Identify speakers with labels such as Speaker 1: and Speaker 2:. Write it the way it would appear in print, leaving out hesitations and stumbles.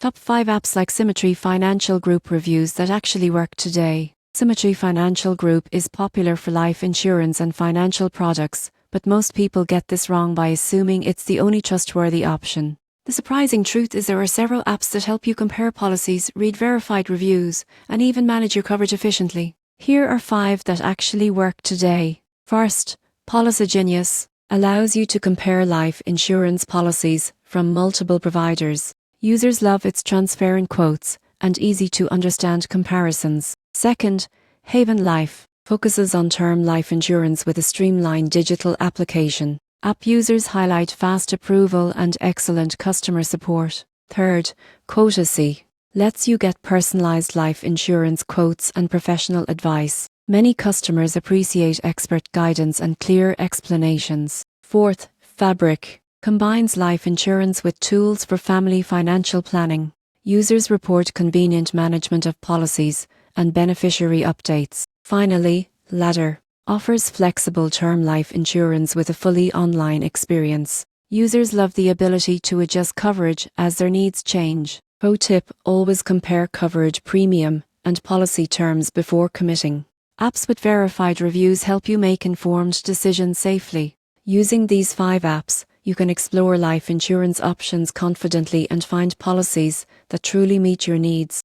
Speaker 1: Top 5 apps like Symmetry Financial Group reviews that actually work today. Symmetry Financial Group is popular for life insurance and financial products, but most people get this wrong by assuming it's the only trustworthy option. The surprising truth is there are several apps that help you compare policies, read verified reviews, and even manage your coverage efficiently. Here are 5 that actually work today. First, PolicyGenius allows you to compare life insurance policies from multiple providers. Users love its transparent quotes and easy-to-understand comparisons. Second, Haven Life focuses on term life insurance with a streamlined digital application. App users highlight fast approval and excellent customer support. Third, Quotacy lets you get personalized life insurance quotes and professional advice. Many customers appreciate expert guidance and clear explanations. Fourth, Fabric combines life insurance with tools for family financial planning. Users report convenient management of policies and beneficiary updates. Finally, Ladder offers flexible term life insurance with a fully online experience. Users love the ability to adjust coverage as their needs change. Pro tip: always compare coverage premium and policy terms before committing. Apps with verified reviews help you make informed decisions safely. Using these 5 apps, you can explore life insurance options confidently and find policies that truly meet your needs.